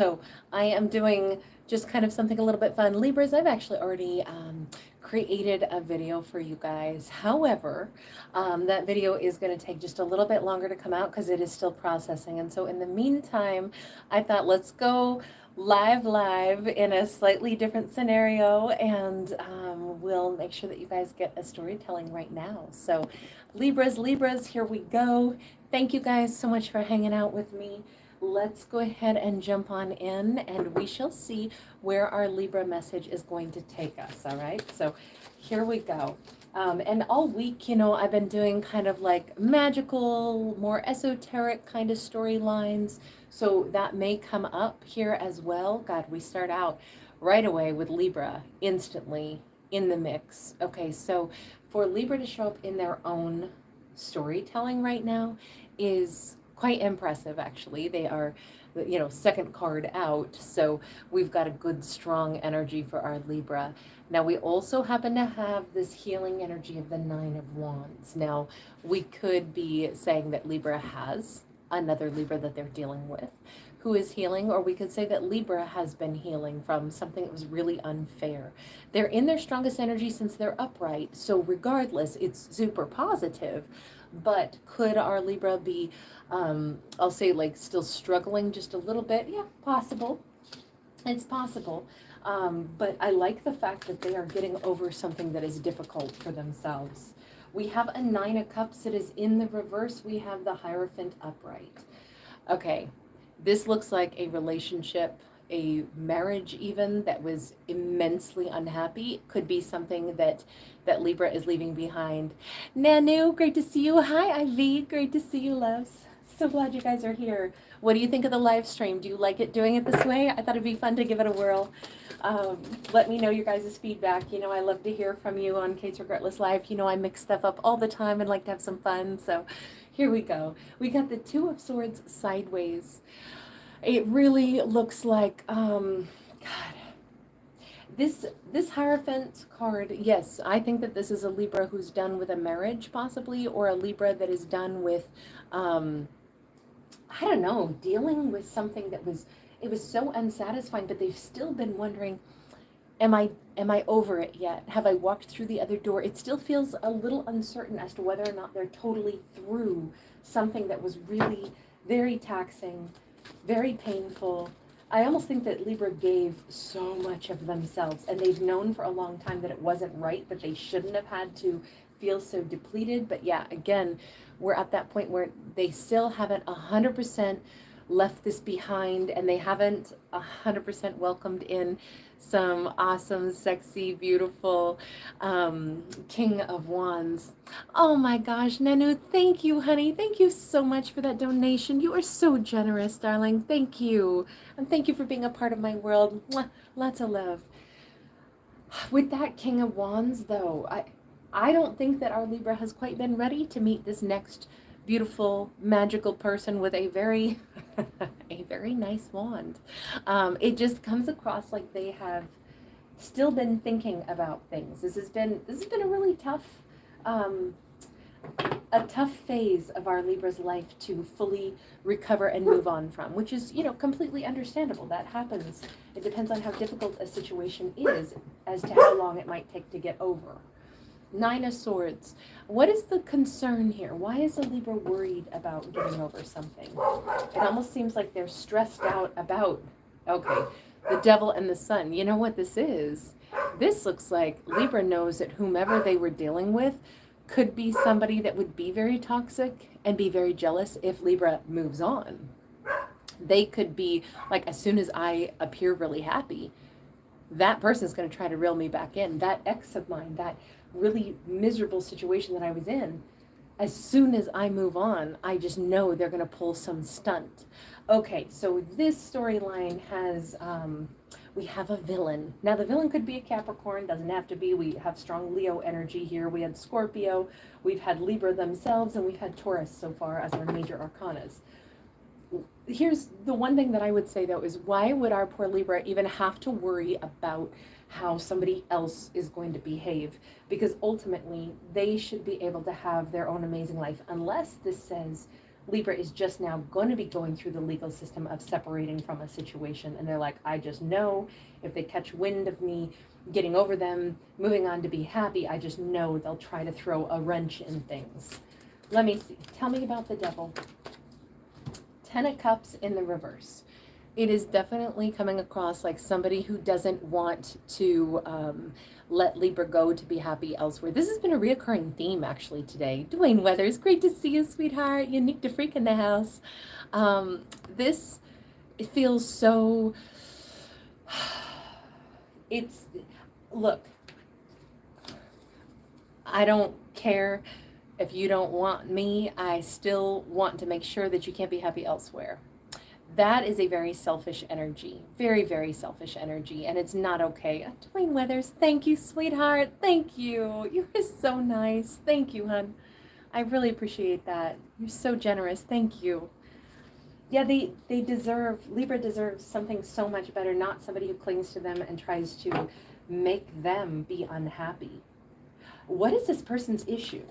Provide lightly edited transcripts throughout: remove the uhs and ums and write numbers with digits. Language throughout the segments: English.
So I am doing just kind of something a little bit fun. Libras, I've actually already created a video for you guys. However, that video is going to take just a little bit longer to come out because it is still processing. And so in the meantime, I thought let's go live in a slightly different scenario, and we'll make sure that you guys get a storytelling right now. So Libras, here we go. Thank you guys so much for hanging out with me. Let's go ahead and jump on in, and we shall see where our Libra message is going to take us. All right, so here we go. And all week, I've been doing kind of like magical, more esoteric kind of storylines. So that may come up here as well. God, we start out right away with Libra instantly in the mix. Okay, so for Libra to show up in their own storytelling right now is quite impressive, actually. They are, second card out. So we've got a good, strong energy for our Libra. Now, we also happen to have this healing energy of the Nine of Wands. Now, we could be saying that Libra has another Libra that they're dealing with who is healing, or we could say that Libra has been healing from something that was really unfair. They're in their strongest energy since they're upright. So regardless, it's super positive. But could our Libra be, I'll say, like, still struggling just a little bit? Yeah, possible. It's possible. But I like the fact that they are getting over something that is difficult for themselves. We have a Nine of Cups that is in the reverse. We have the Hierophant upright. Okay, this looks like a relationship, a marriage even, that was immensely unhappy. It could be something that Libra is leaving behind. Nanu, great to see you. Hi, Ivy. Great to see you, loves. So glad you guys are here. What do you think of the live stream? Do you like it doing it this way? I thought it'd be fun to give it a whirl. Let me know your guys' feedback. I love to hear from you on Kate's Regretless Life. I mix stuff up all the time and like to have some fun. So here we go. We got the Two of Swords sideways. It really looks like, God, this Hierophant card, yes, I think that this is a Libra who's done with a marriage, possibly, or a Libra that is done with, I don't know, dealing with something that it was so unsatisfying, but they've still been wondering, am I over it yet? Have I walked through the other door? It still feels a little uncertain as to whether or not they're totally through something that was really very taxing, very painful. I almost think that Libra gave so much of themselves, and they've known for a long time that it wasn't right, but they shouldn't have had to feel so depleted. But yeah, again, we're at that point where they still haven't 100% left this behind, and they haven't 100% welcomed in some awesome, sexy, beautiful King of Wands. Oh my gosh, Nanu, thank you, honey. Thank you so much for that donation. You are so generous, darling. Thank you. And thank you for being a part of my world. Mwah. Lots of love. With that King of Wands, though, I don't think that our Libra has quite been ready to meet this next beautiful, magical person with a very, a very nice wand. It just comes across like they have still been thinking about things. This has been a really tough, a tough phase of our Libra's life to fully recover and move on from, which is, completely understandable. That happens. It depends on how difficult a situation is as to how long it might take to get over. Nine of Swords. What is the concern here? Why is a Libra worried about getting over something? It almost seems like they're stressed out about, okay, the Devil and the Sun. You know what this is? This looks like Libra knows that whomever they were dealing with could be somebody that would be very toxic and be very jealous if Libra moves on. They could be like, as soon as I appear really happy, that person's going to try to reel me back in. That ex of mine, that really miserable situation that I was in, as soon as I move on, I just know they're going to pull some stunt. Okay, so this storyline has, we have a villain. Now, the villain could be a Capricorn, doesn't have to be. We have strong Leo energy here. We had Scorpio, we've had Libra themselves, and we've had Taurus so far as our major arcanas. Here's the one thing that I would say, though, is why would our poor Libra even have to worry about how somebody else is going to behave? Because ultimately, they should be able to have their own amazing life, unless this says Libra is just now going to be going through the legal system of separating from a situation. And they're like, I just know if they catch wind of me getting over them, moving on to be happy, I just know they'll try to throw a wrench in things. Let me see. Tell me about the devil. 10 of Cups in the reverse. It is definitely coming across like somebody who doesn't want to let Libra go to be happy elsewhere. This has been a reoccurring theme actually today. Dwayne Weathers, great to see you, sweetheart. Unique to Freak in the house. This, it feels so, it's, look, I don't care if you don't want me. I still want to make sure that you can't be happy elsewhere. That is a very selfish energy, very, very selfish energy, and it's not okay. Dwayne Weathers, thank you, sweetheart. Thank you. You are so nice. Thank you, hon. I really appreciate that. You're so generous. Thank you. Yeah, they deserve, Libra deserves something so much better, not somebody who clings to them and tries to make them be unhappy. What is this person's issue?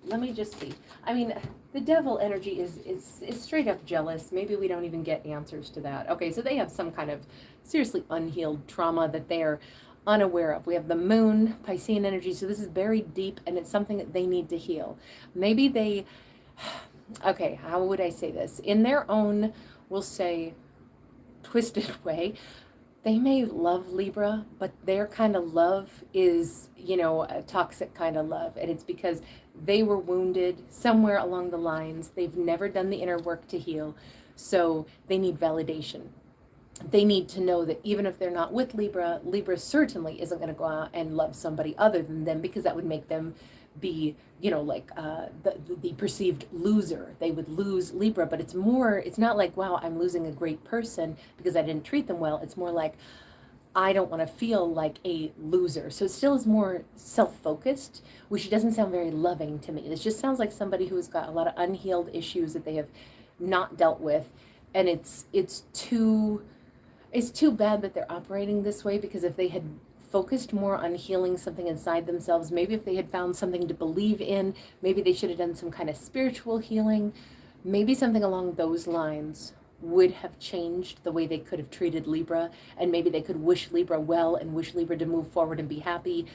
Let me just see. I mean, the devil energy is straight up jealous. Maybe we don't even get answers to that. Okay, so they have some kind of seriously unhealed trauma that they are unaware of. We have the moon, Piscean energy, so this is buried deep and it's something that they need to heal. Maybe they, okay, how would I say this? In their own, we'll say, twisted way, they may love Libra, but their kind of love is, you know, a toxic kind of love. And it's because they were wounded somewhere along the lines. They've never done the inner work to heal. So they need validation. They need to know that even if they're not with Libra, Libra certainly isn't going to go out and love somebody other than them, because that would make them be, you know, like the perceived loser. They would lose Libra, but it's more, it's not like, wow, I'm losing a great person because I didn't treat them well. It's more like, I don't want to feel like a loser. So it still is more self-focused, which doesn't sound very loving to me. This just sounds like somebody who has got a lot of unhealed issues that they have not dealt with. And it's too bad that they're operating this way, because if they had focused more on healing something inside themselves, maybe if they had found something to believe in, maybe they should have done some kind of spiritual healing, maybe something along those lines would have changed the way they could have treated Libra, and maybe they could wish Libra well and wish Libra to move forward and be happy.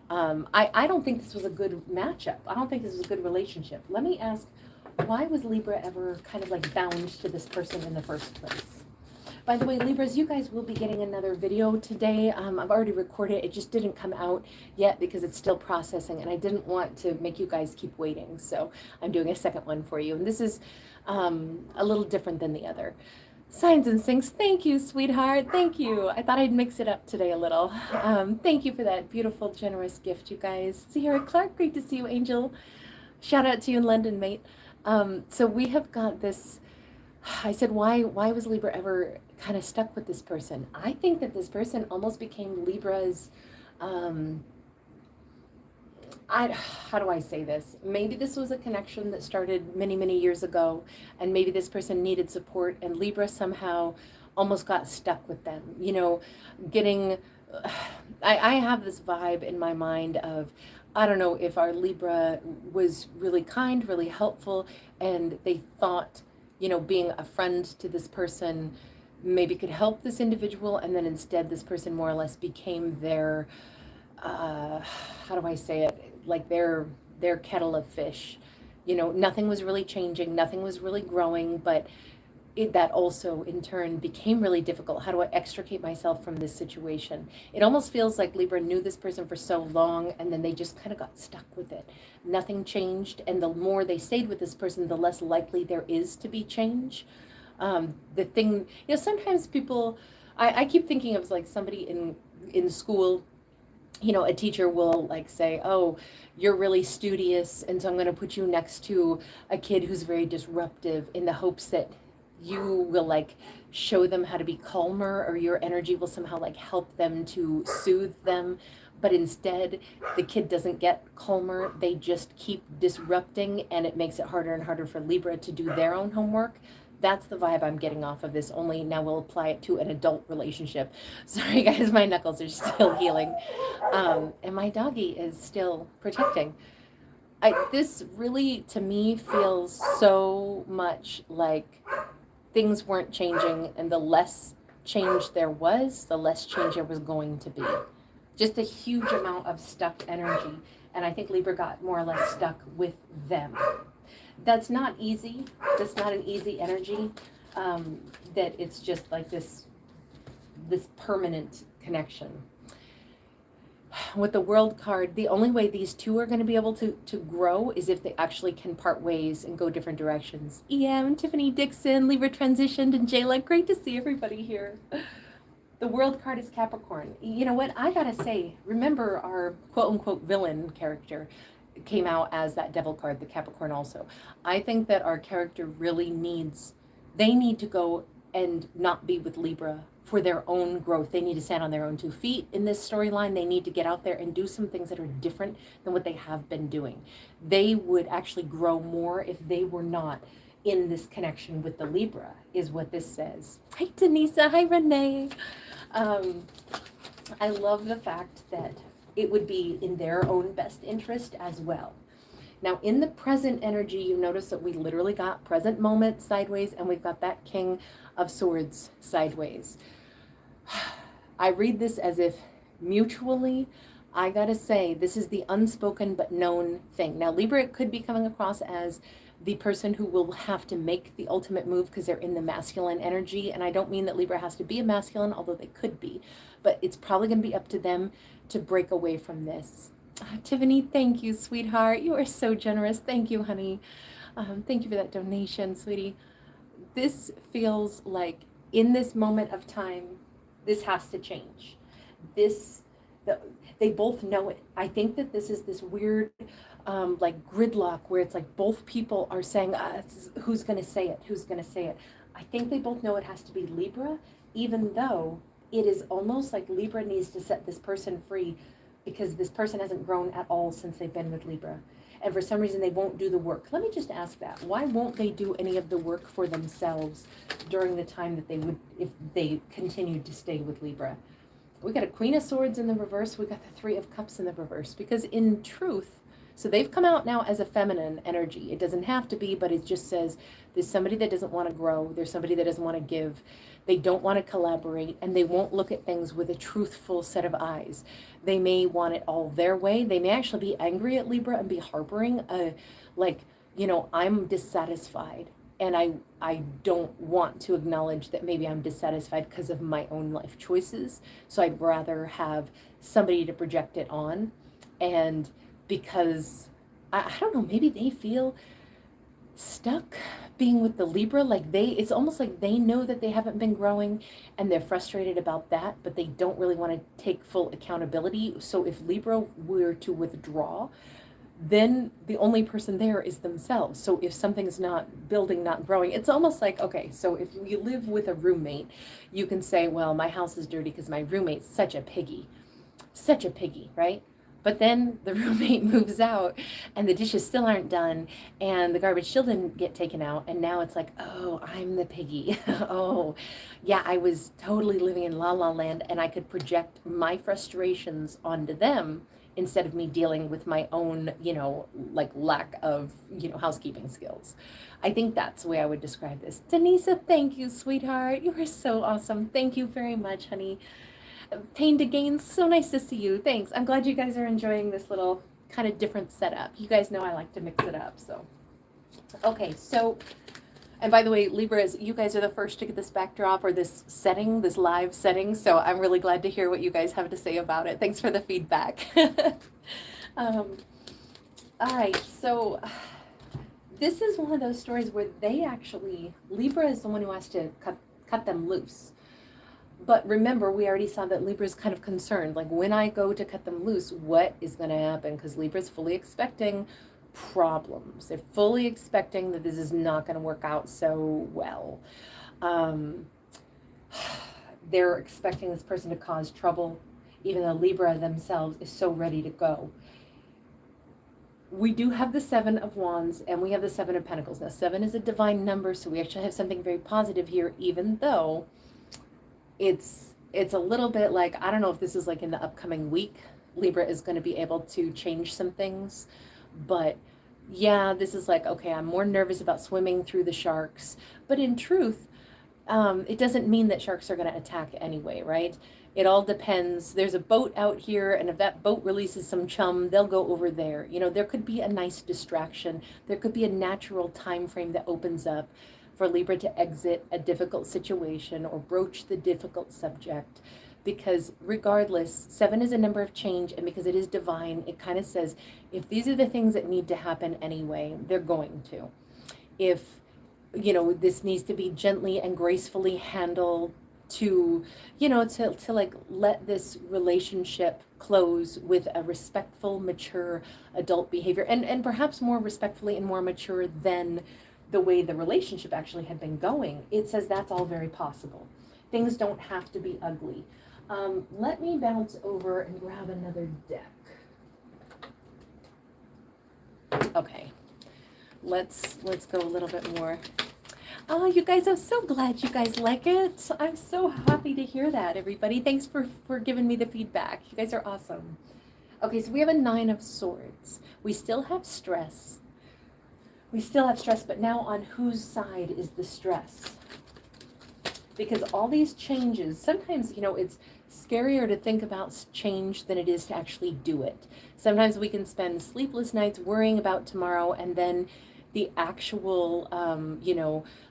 I don't think this was a good matchup. I don't think this was a good relationship. Let me ask, why was Libra ever kind of like bound to this person in the first place? By the way, Libras, you guys will be getting another video today. I've already recorded it. It just didn't come out yet because it's still processing, and I didn't want to make you guys keep waiting. So I'm doing a second one for you. And this is a little different than the other. Signs and Sinks, thank you, sweetheart. Thank you. I thought I'd mix it up today a little. Thank you for that beautiful, generous gift, you guys. Sierra Clark, great to see you, Angel. Shout out to you in London, mate. So we have got this. I said, why was Libra ever kind of stuck with this person? I think that this person almost became Libra's, how do I say this? Maybe this was a connection that started many, many years ago, and maybe this person needed support, and Libra somehow almost got stuck with them. You know, getting, I have this vibe in my mind of, I don't know if our Libra was really kind, really helpful, and they thought, you know, being a friend to this person maybe could help this individual, and then instead this person more or less became their, how do I say it, like their kettle of fish. You know, nothing was really changing, nothing was really growing, but that also in turn became really difficult. How do I extricate myself from this situation? It almost feels like Libra knew this person for so long, and then they just kind of got stuck with it. Nothing changed, and the more they stayed with this person, the less likely there is to be change. The thing, you know, sometimes people, I keep thinking of like somebody in school, you know, a teacher will like say, oh, you're really studious, and so I'm going to put you next to a kid who's very disruptive, in the hopes that you will like show them how to be calmer, or your energy will somehow like help them to soothe them. But instead, the kid doesn't get calmer. They just keep disrupting, and it makes it harder and harder for Libra to do their own homework. That's the vibe I'm getting off of this, only now we'll apply it to an adult relationship. Sorry guys, my knuckles are still healing. And my doggy is still protecting. This really, to me, feels so much like things weren't changing, and the less change there was, the less change there was going to be. Just a huge amount of stuck energy, and I think Libra got more or less stuck with them. That's not easy. That's not an easy energy. That it's just like this permanent connection. With the World card, the only way these two are going to be able to grow is if they actually can part ways and go different directions. EM, Tiffany Dixon, Libra transitioned, and Jayla, great to see everybody here. The World card is Capricorn. You know what? I gotta say, remember our quote-unquote villain character came out as that devil card, the Capricorn also. I think that our character really they need to go and not be with Libra for their own growth. They need to stand on their own 2 feet in this storyline. They need to get out there and do some things that are different than what they have been doing. They would actually grow more if they were not in this connection with the Libra, is what this says. Hi, Denisa. Hi, Renee. I love the fact that it would be in their own best interest as well. Now, in the present energy, you notice that we literally got present moment sideways, and we've got that King of Swords sideways. I read this as if mutually, I gotta say, this is the unspoken but known thing. Now, Libra could be coming across as the person who will have to make the ultimate move because they're in the masculine energy. And I don't mean that Libra has to be a masculine, although they could be. But it's probably going to be up to them to break away from this. Tiffany, thank you, sweetheart. You are so generous. Thank you, honey. Thank you for that donation, sweetie. This feels like in this moment of time, this has to change. They both know it. I think that this is this weird like gridlock where it's like both people are saying, who's going to say it? Who's going to say it? I think they both know it has to be Libra, even though it is almost like Libra needs to set this person free because this person hasn't grown at all since they've been with Libra. And for some reason, they won't do the work. Let me just ask that. Why won't they do any of the work for themselves during the time that they would, if they continued to stay with Libra? We got a Queen of Swords in the reverse. We got the Three of Cups in the reverse. Because in truth, so they've come out now as a feminine energy. It doesn't have to be, but it just says there's somebody that doesn't want to grow. There's somebody that doesn't want to give. They don't want to collaborate, and they won't look at things with a truthful set of eyes. They may want it all their way. They may actually be angry at Libra and be harboring I'm dissatisfied. And I don't want to acknowledge that maybe I'm dissatisfied because of my own life choices. So I'd rather have somebody to project it on. And because, I don't know, maybe they feel stuck being with the Libra. It's almost like they know that they haven't been growing and they're frustrated about that, but they don't really want to take full accountability. So if Libra were to withdraw, then the only person there is themselves. So if something's not building, not growing, it's almost like, okay, so if you live with a roommate, you can say, well, my house is dirty because my roommate's such a piggy, right? But then the roommate moves out and the dishes still aren't done and the garbage still didn't get taken out. And now it's like, oh, I'm the piggy. Oh, yeah, I was totally living in la la land and I could project my frustrations onto them instead of me dealing with my own, lack of, housekeeping skills. I think that's the way I would describe this. Denisa, thank you, sweetheart. You are so awesome. Thank you very much, honey. Pain to Gain, so nice to see you. Thanks. I'm glad you guys are enjoying this little kind of different setup. You guys know I like to mix it up, so. Okay, so, and by the way, Libras, you guys are the first to get this backdrop or this setting, this live setting, so I'm really glad to hear what you guys have to say about it. Thanks for the feedback. All right, so this is one of those stories where Libra is the one who has to cut them loose. But remember, we already saw that Libra is kind of concerned. Like, when I go to cut them loose, what is going to happen? Because Libra is fully expecting problems. They're fully expecting that this is not going to work out so well. They're expecting this person to cause trouble, even though Libra themselves is so ready to go. We do have the Seven of Wands and we have the Seven of Pentacles. Now, 7 is a divine number, so we actually have something very positive here, even though it's a little bit like, I don't know if this is like in the upcoming week, Libra is going to be able to change some things, but Yeah, this is like, okay, I'm more nervous about swimming through the sharks. But in truth, it doesn't mean that sharks are going to attack anyway, right? It all depends. There's a boat out here, and if that boat releases some chum, they'll go over there. You know, there could be a nice distraction. There could be a natural time frame that opens up for Libra to exit a difficult situation or broach the difficult subject. Because regardless, seven is a number of change, and because it is divine, it kind of says if these are the things that need to happen anyway, they're going to. If this needs to be gently and gracefully handled to, to like let this relationship close with a respectful, mature adult behavior, and perhaps more respectfully and more mature than the way the relationship actually had been going. It says that's all very possible. Things don't have to be ugly. Let me bounce over and grab another deck. Okay. Let's go a little bit more. Oh, you guys, I'm so glad you guys like it. I'm so happy to hear that, everybody. Thanks for giving me the feedback. You guys are awesome. Okay, so we have a 9 of Swords. We still have stress. But now on whose side is the stress? Because all these changes, sometimes, it's scarier to think about change than it is to actually do it. Sometimes we can spend sleepless nights worrying about tomorrow, and then the actual,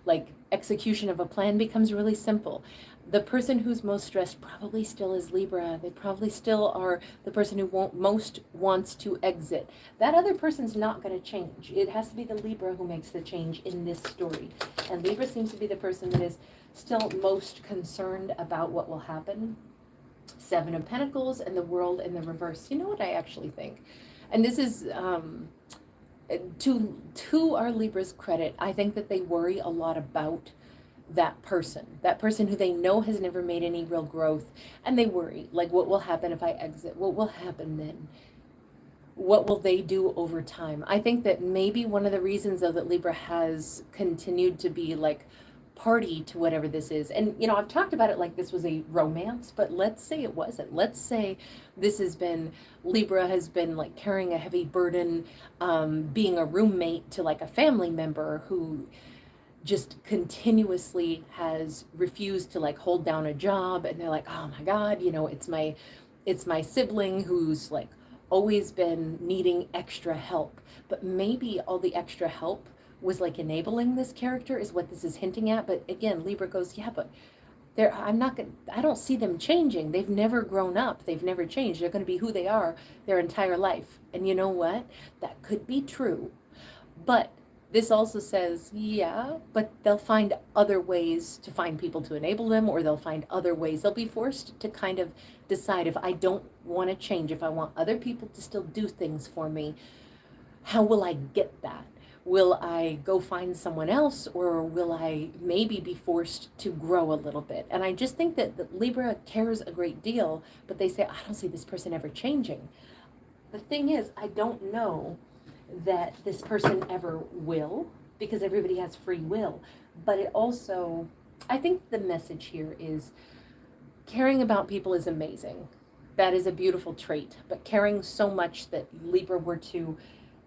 like execution of a plan becomes really simple. The person who's most stressed probably still is Libra. They probably still are the person who most wants to exit. That other person's not going to change. It has to be the Libra who makes the change in this story. And Libra seems to be the person that is still most concerned about what will happen. 7 of Pentacles and the World in the reverse. You know what I actually think? And this is to our Libra's credit, I think that they worry a lot about that person who they know has never made any real growth, and they worry, like, what will happen if I exit? What will happen then? What will they do over time? I think that maybe one of the reasons, though, that Libra has continued to be like party to whatever this is, and I've talked about it like this was a romance, but let's say it wasn't. Let's say this has been, Libra has been like carrying a heavy burden, being a roommate to like a family member who just continuously has refused to like hold down a job, and they're like, oh my God, it's my sibling who's like always been needing extra help. But maybe all the extra help was like enabling this character, is what this is hinting at. But again, Libra goes, yeah, but I don't see them changing. They've never grown up. They've never changed. They're going to be who they are their entire life. And you know what? That could be true. But this also says, yeah, but they'll find other ways to find people to enable them, or they'll find other ways. They'll be forced to kind of decide, if I don't want to change, if I want other people to still do things for me, how will I get that? Will I go find someone else, or will I maybe be forced to grow a little bit? And I just think that Libra cares a great deal, but they say, I don't see this person ever changing. The thing is, I don't know that this person ever will, because everybody has free will. But it also, I think the message here is caring about people is amazing. That is a beautiful trait. But caring so much that Libra were to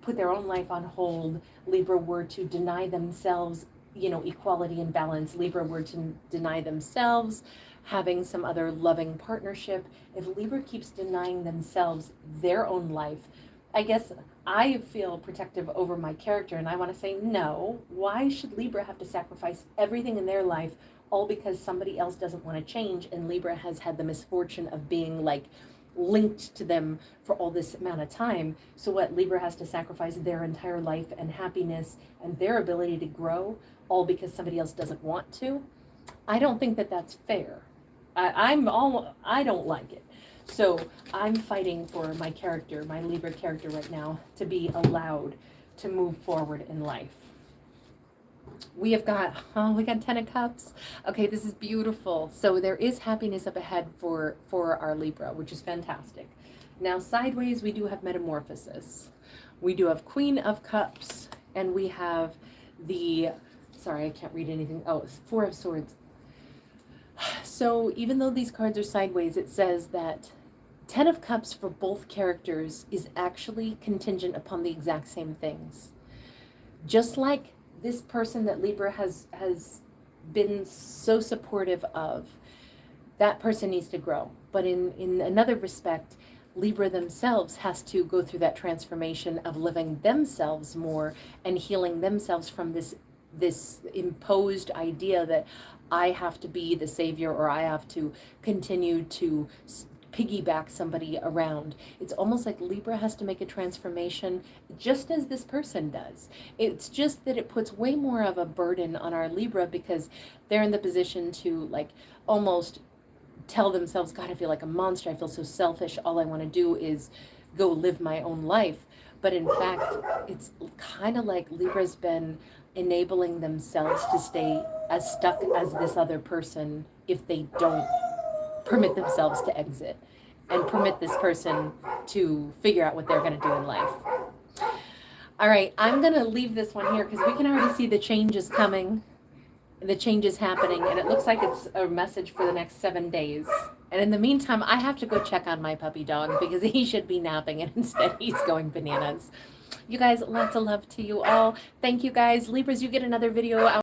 put their own life on hold, Libra were to deny themselves, equality and balance, Libra were to deny themselves having some other loving partnership. If Libra keeps denying themselves their own life, I guess I feel protective over my character, and I want to say, no, why should Libra have to sacrifice everything in their life all because somebody else doesn't want to change? And Libra has had the misfortune of being like linked to them for all this amount of time. So what, Libra has to sacrifice their entire life and happiness and their ability to grow all because somebody else doesn't want to? I don't think that that's fair. I don't like it. So I'm fighting for my character, my Libra character right now, to be allowed to move forward in life. We got 10 of Cups. Okay, this is beautiful. So there is happiness up ahead for our Libra, which is fantastic. Now sideways, we do have Metamorphosis. We do have Queen of Cups, and we have sorry, I can't read anything. Oh, it's 4 of Swords. So even though these cards are sideways, it says that 10 of Cups for both characters is actually contingent upon the exact same things. just like this person that Libra has been so supportive of, that person needs to grow. But in another respect, Libra themselves has to go through that transformation of living themselves more and healing themselves from this imposed idea that I have to be the savior, or I have to continue to piggyback somebody around. It's almost like Libra has to make a transformation just as this person does. It's just that it puts way more of a burden on our Libra because they're in the position to like almost tell themselves, God, I feel like a monster. I feel so selfish. All I want to do is go live my own life. But in fact, it's kind of like Libra's been enabling themselves to stay as stuck as this other person if they don't permit themselves to exit and permit this person to figure out what they're going to do in life. All right, I'm going to leave this one here because we can already see the changes coming, the changes happening, and it looks like it's a message for the next 7 days. And in the meantime, I have to go check on my puppy dog because he should be napping, and instead he's going bananas. You guys, lots of love to you all. Thank you guys. Libras, you get another video out